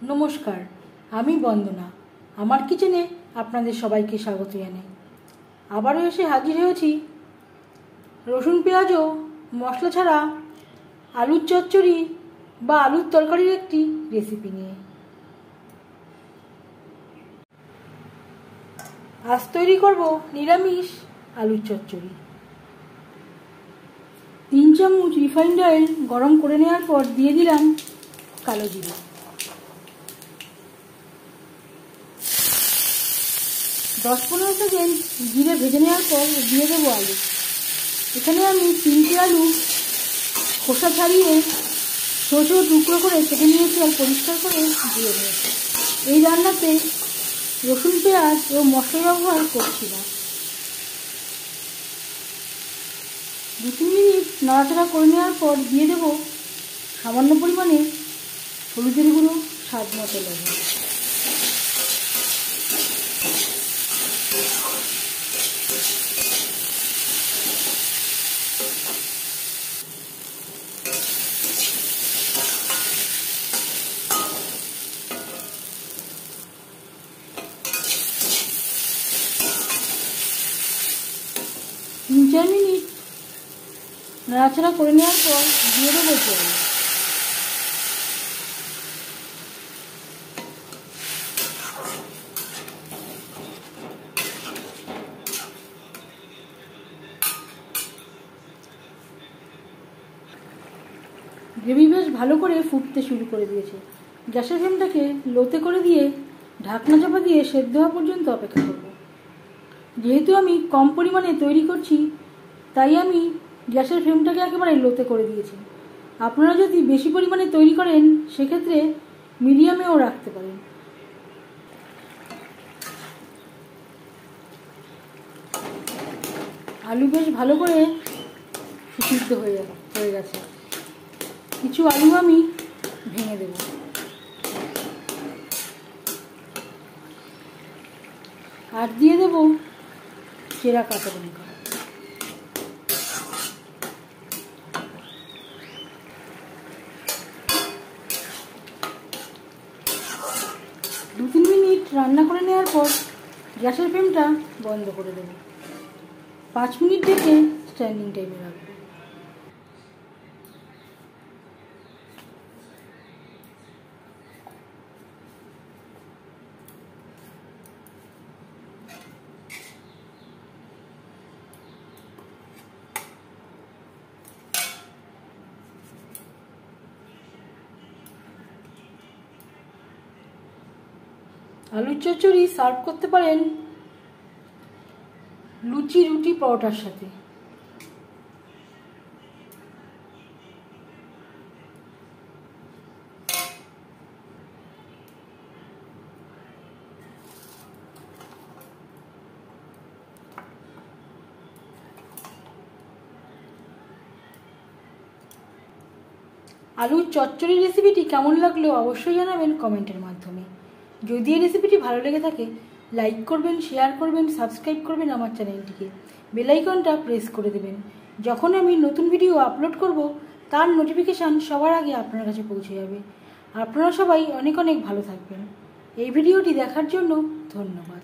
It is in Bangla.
নমস্কার, আমি বন্দনা। আমার কিচেনে আপনাদের সবাইকে স্বাগত জানাই। আবারও এসে হাজির হয়েছি রসুন পেঁয়াজ ও মশলা ছাড়া আলুর চচ্চড়ি বা আলুর তরকারির একটি রেসিপি নিয়ে। আজ তৈরি করব নিরামিষ আলুর চচ্চড়ি। 3 চামচ রিফাইন্ড অয়েল গরম করে নেওয়ার পর দিয়ে দিলাম কালো জিরে। 10-15 সেকেন্ড জিরে ভেজে নেওয়ার পর দিয়ে দেবো আলু। এখানে আমি 3টে আলু খোসা ছাড়িয়ে ছোটো ছোটো টুকরো করে কেটে নিয়েছি আর পরিষ্কার করে দিয়ে নিয়েছি। এই রান্নাতে রসুন পেঁয়াজ ও মশলা ব্যবহার করছি না। 2-3 মিনিট নাড়াচাড়া করে নেওয়ার পর দিয়ে দেবো সামান্য পরিমাণে হলুদের গুঁড়ো, স্বাদ মতো লবণ। তিন 4 মিনিট নাড়াচাড়া করে নেওয়ার পর দিয়ে দেবো জল। গ্রেভি বেশ ভালো করে ফুটতে শুরু করে দিয়েছে। গ্যাসের ফ্লেমটাকে লোতে করে দিয়ে ঢাকনা চাপা দিয়ে সেদ্ধ হওয়া পর্যন্ত অপেক্ষা করব। যেহেতু আমি কম পরিমাণে তৈরি করছি তাই আমি গ্যাসের ফ্লেমটাকে একেবারে লোতে করে দিয়েছি। আপনারা যদি বেশি পরিমাণে তৈরি করেন সেক্ষেত্রে মিডিয়ামেও রাখতে পারেন। আলু বেশ ভালো করে সিদ্ধ হয়ে গেছে। কিছু আলু আমি ভেঙে দেব। আর দিয়ে দেব চেরা কাঁচা লঙ্কা। দু 3 মিনিট রান্না করে নেওয়ার পর গ্যাসের ফ্লেমটা বন্ধ করে দেব। 5 মিনিট ঢেকে স্ট্যান্ডিং টাইমে রাখবো। আলুর চচ্চড়ি সার্ভ করতে পারেন লুচি, রুটি, পরোটার সাথে। আলুর চচ্চড়ি রেসিপিটি কেমন লাগলো অবশ্যই জানাবেন কমেন্টের মাধ্যমে। যদি এই রেসিপিটি ভালো লেগে থাকে লাইক করবেন, শেয়ার করবেন, সাবস্ক্রাইব করবেন আমার চ্যানেলটিকে। বেল আইকনটা প্রেস করে দেবেন। যখন আমি নতুন ভিডিও আপলোড করব তার নোটিফিকেশান সবার আগে আপনার কাছে পৌঁছে যাবে। আপনারা সবাই অনেক অনেক ভালো থাকবেন। এই ভিডিওটি দেখার জন্য ধন্যবাদ।